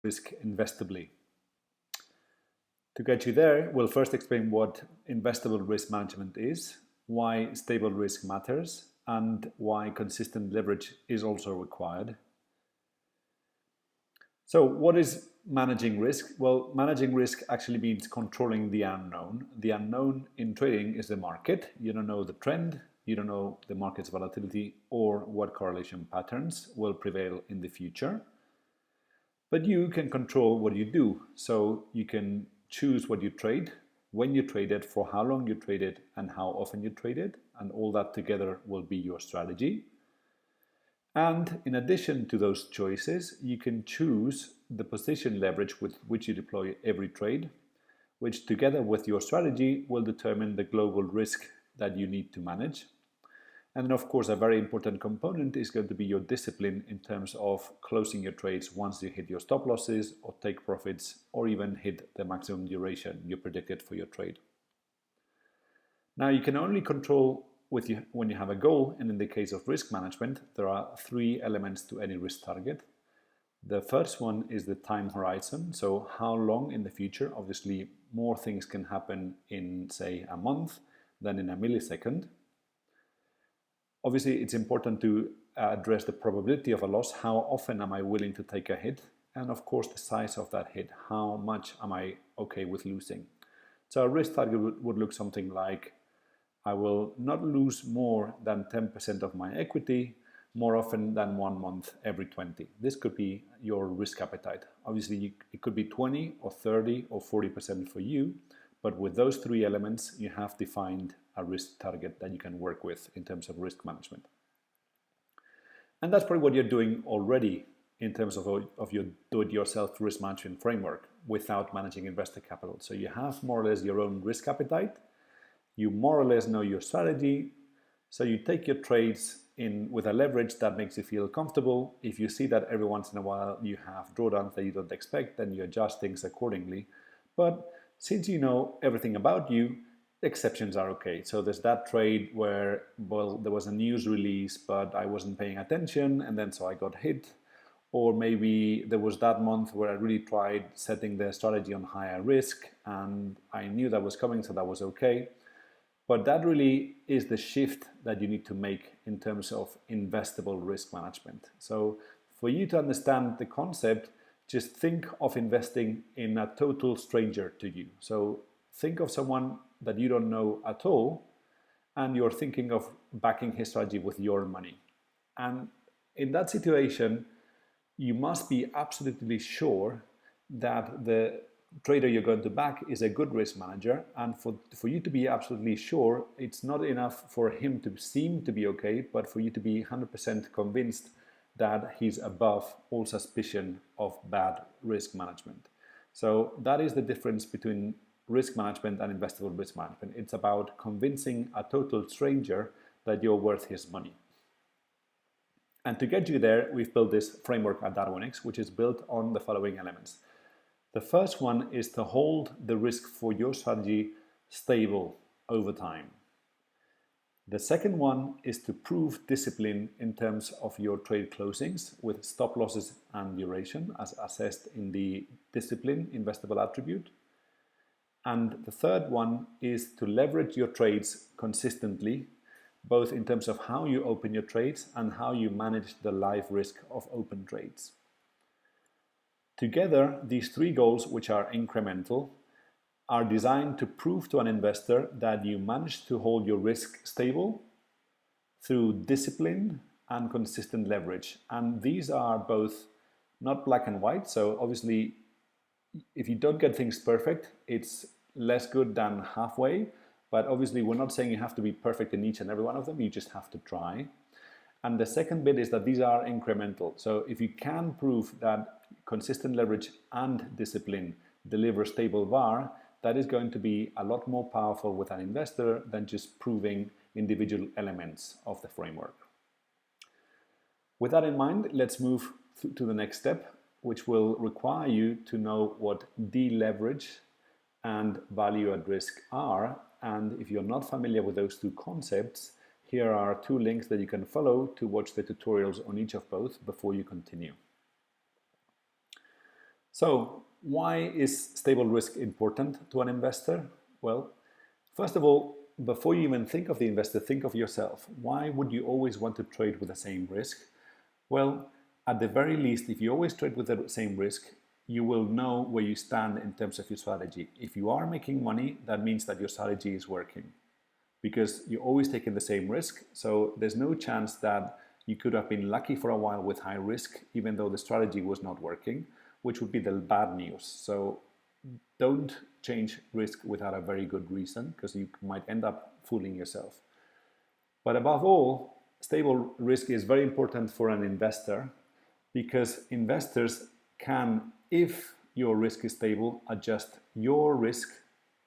risk investably. To get you there, we'll first explain what investable risk management is, why stable risk matters, and why consistent leverage is also required. So what is managing risk? Well, managing risk actually means controlling the unknown. The unknown in trading is the market. You don't know the trend, you don't know the market's volatility or what correlation patterns will prevail in the future. But you can control what you do. So you can choose what you trade, when you trade it, for how long you trade it, and how often you trade it, and all that together will be your strategy. And in addition to those choices, you can choose the position leverage with which you deploy every trade, which together with your strategy will determine the global risk that you need to manage. And then of course a very important component is going to be your discipline in terms of closing your trades once you hit your stop losses or take profits or even hit the maximum duration you predicted for your trade. Now you can only control when you have a goal, and in the case of risk management, there are three elements to any risk target. The first one is the time horizon, so how long in the future. Obviously, more things can happen in, say, a month than in a millisecond. Obviously, it's important to address the probability of a loss. How often am I willing to take a hit? And of course, the size of that hit. How much am I okay with losing? So a risk target would look something like, I will not lose more than 10% of my equity more often than 1 month every 20. This could be your risk appetite. Obviously, it could be 20 or 30 or 40% for you, but with those three elements, you have defined a risk target that you can work with in terms of risk management. And that's probably what you're doing already in terms of your do-it-yourself risk management framework without managing investor capital. So you have more or less your own risk appetite. You more or less know your strategy, so you take your trades in with a leverage that makes you feel comfortable. If you see that every once in a while you have drawdowns that you don't expect, then you adjust things accordingly. But since you know everything about you, exceptions are okay. So there's that trade where, well, there was a news release, but I wasn't paying attention, and then so I got hit. Or maybe there was that month where I really tried setting the strategy on higher risk, and I knew that was coming, so that was okay. But that really is the shift that you need to make in terms of investable risk management. So for you to understand the concept, just think of investing in a total stranger to you. So think of someone that you don't know at all, and you're thinking of backing his strategy with your money. And in that situation, you must be absolutely sure that the trader you're going to back is a good risk manager, and for you to be absolutely sure, it's not enough for him to seem to be okay, but for you to be 100% convinced that he's above all suspicion of bad risk management. So that is the difference between risk management and investable risk management. It's about convincing a total stranger that you're worth his money. And to get you there, we've built this framework at Darwinix, which is built on the following elements. The first one is to hold the risk for your strategy stable over time. The second one is to prove discipline in terms of your trade closings with stop losses and duration as assessed in the discipline investable attribute. And the third one is to leverage your trades consistently, both in terms of how you open your trades and how you manage the live risk of open trades. Together, these three goals, which are incremental, are designed to prove to an investor that you manage to hold your risk stable through discipline and consistent leverage. And these are both not black and white. So obviously, if you don't get things perfect, it's less good than halfway. But obviously, we're not saying you have to be perfect in each and every one of them. You just have to try. And the second bit is that these are incremental. So if you can prove that consistent leverage and discipline deliver stable VAR, that is going to be a lot more powerful with an investor than just proving individual elements of the framework. With that in mind, let's move to the next step, which will require you to know what deleverage and value at risk are. And if you're not familiar with those two concepts, here are two links that you can follow to watch the tutorials on each of both before you continue. So why is stable risk important to an investor? Well, first of all, before you even think of the investor, think of yourself. Why would you always want to trade with the same risk? Well, at the very least, if you always trade with the same risk, you will know where you stand in terms of your strategy. If you are making money, that means that your strategy is working because you're always taking the same risk. So there's no chance that you could have been lucky for a while with high risk, even though the strategy was not working, which would be the bad news. So don't change risk without a very good reason, because you might end up fooling yourself. But above all, stable risk is very important for an investor, because investors can, if your risk is stable, adjust your risk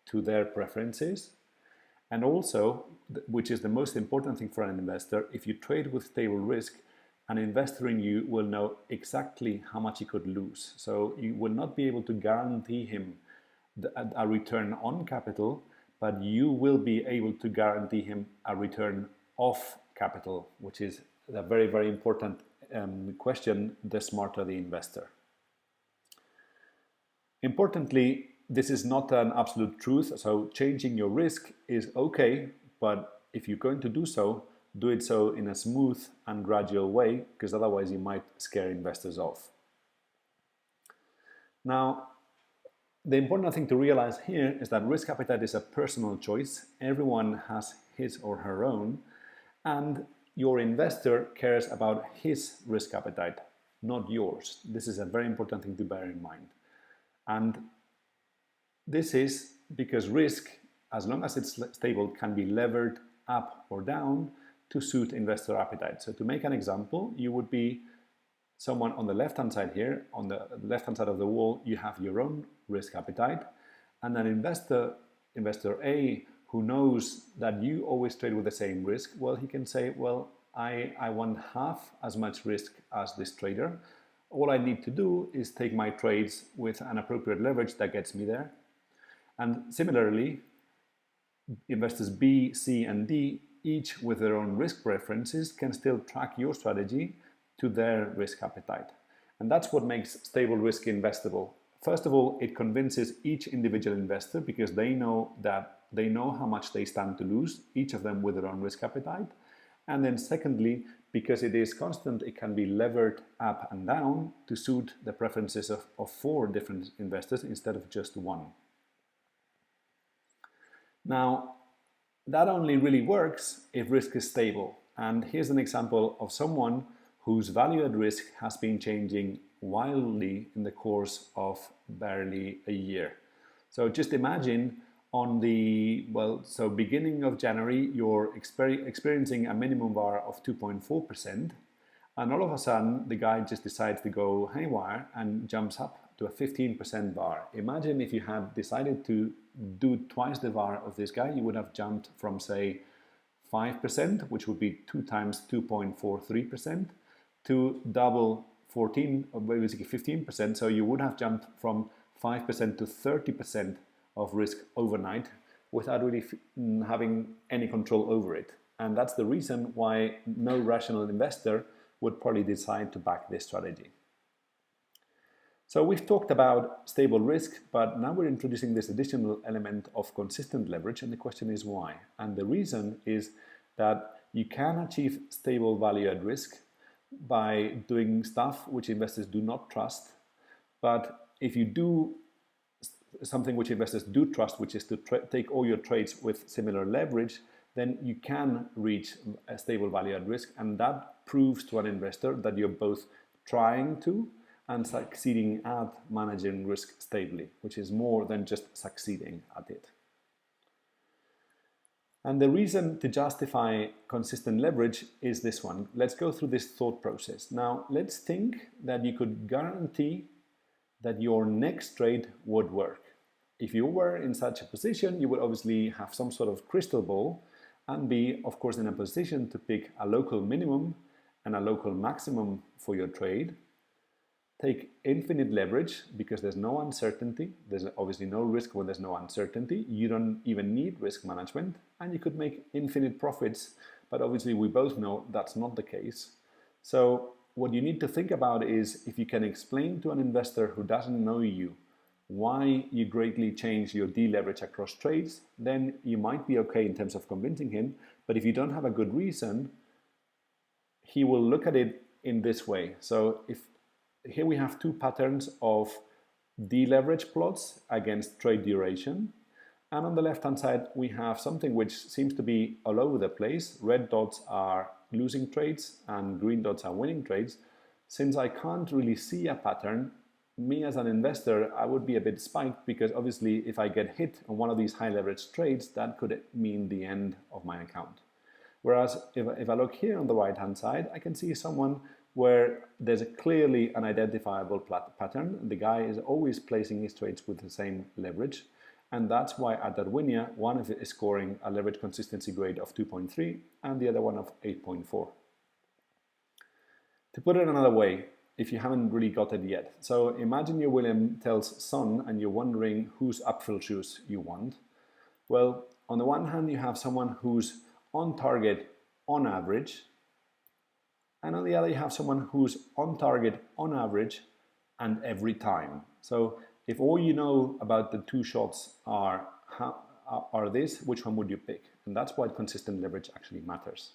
to their preferences. And also, which is the most important thing for an investor, if you trade with stable risk, an investor in you will know exactly how much he could lose. So you will not be able to guarantee him a return on capital, but you will be able to guarantee him a return of capital, which is a very, very important question, the smarter the investor. Importantly, this is not an absolute truth, so changing your risk is okay, but if you're going to do so, do it so in a smooth and gradual way, because otherwise you might scare investors off. Now, the important thing to realize here is that risk appetite is a personal choice. Everyone has his or her own, and your investor cares about his risk appetite, not yours. This is a very important thing to bear in mind. And this is because risk, as long as it's stable, can be levered up or down to suit investor appetite. So to make an example, you would be someone on the left-hand side here, on the left-hand side of the wall, you have your own risk appetite, and an investor A, who knows that you always trade with the same risk, well, he can say, well, I want half as much risk as this trader. All I need to do is take my trades with an appropriate leverage that gets me there. And similarly, investors B, C, and D, each with their own risk preferences, can still track your strategy to their risk appetite. And that's what makes stable risk investable. First of all, it convinces each individual investor, because they know how much they stand to lose, each of them with their own risk appetite. And then secondly, because it is constant, it can be levered up and down to suit the preferences of 4 different investors instead of just one. Now, that only really works if risk is stable. And here's an example of someone whose value at risk has been changing wildly in the course of barely a year. So just imagine on the, beginning of January, you're experiencing a minimum VAR of 2.4%, and all of a sudden the guy just decides to go haywire and jumps up to a 15% VAR. Imagine if you had decided to do twice the VAR of this guy, you would have jumped from, say, 5%, which would be 2 times 2.43%, to double 14, or basically 15%. So you would have jumped from 5% to 30% of risk overnight without really having any control over it. And that's the reason why no rational investor would probably decide to back this strategy. So we've talked about stable risk, but now we're introducing this additional element of consistent leverage, and the question is why? And the reason is that you can achieve stable value at risk by doing stuff which investors do not trust. But if you do something which investors do trust, which is to take all your trades with similar leverage, then you can reach a stable value at risk, and that proves to an investor that you're both trying to and succeeding at managing risk stably, which is more than just succeeding at it. And the reason to justify consistent leverage is this one. Let's go through this thought process. Now, let's think that you could guarantee that your next trade would work. If you were in such a position, you would obviously have some sort of crystal ball and be, of course, in a position to pick a local minimum and a local maximum for your trade. Take infinite leverage because there's no uncertainty. There's obviously no risk when there's no uncertainty. You don't even need risk management, and you could make infinite profits, but obviously we both know that's not the case. So what you need to think about is if you can explain to an investor who doesn't know you why you greatly change your deleverage across trades, then you might be okay in terms of convincing him. But if you don't have a good reason, he will look at it in this way. So if here we have two patterns of deleverage plots against trade duration. And on the left-hand side, we have something which seems to be all over the place. Red dots are losing trades and green dots are winning trades. Since I can't really see a pattern, me as an investor, I would be a bit spiked because obviously if I get hit on one of these high leverage trades, that could mean the end of my account. Whereas if I look here on the right-hand side, I can see someone where there's clearly an identifiable pattern. The guy is always placing his trades with the same leverage. And that's why at Darwinia, one of it is scoring a leverage consistency grade of 2.3 and the other one of 8.4. To put it another way, if you haven't really got it yet. So imagine you're William Tell's son and you're wondering whose upfill shoes you want. Well, on the one hand, you have someone who's on target on average, and on the other, you have someone who's on target on average and every time. So if all you know about the two shots are this, which one would you pick? And that's why consistent leverage actually matters.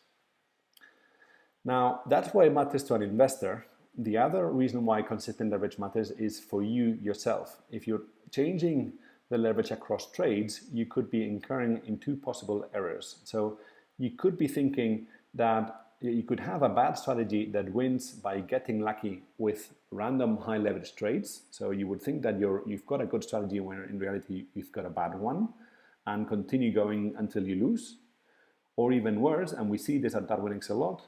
Now, that's why it matters to an investor. The other reason why consistent leverage matters is for you yourself. If you're changing the leverage across trades, you could be incurring in two possible errors. So you could be thinking that you could have a bad strategy that wins by getting lucky with random high leverage trades. So you would think that you've got a good strategy when in reality you've got a bad one and continue going until you lose. Or even worse, and we see this at Darwinix a lot,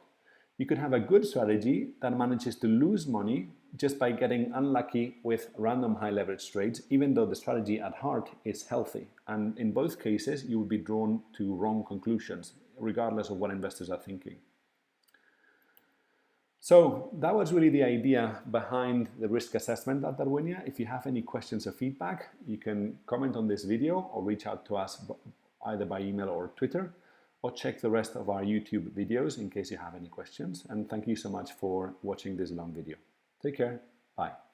you could have a good strategy that manages to lose money just by getting unlucky with random high leverage trades, even though the strategy at heart is healthy. And in both cases, you will be drawn to wrong conclusions, regardless of what investors are thinking. So that was really the idea behind the risk assessment at Darwinia. If you have any questions or feedback, you can comment on this video or reach out to us either by email or Twitter, or check the rest of our YouTube videos in case you have any questions. And thank you so much for watching this long video. Take care. Bye.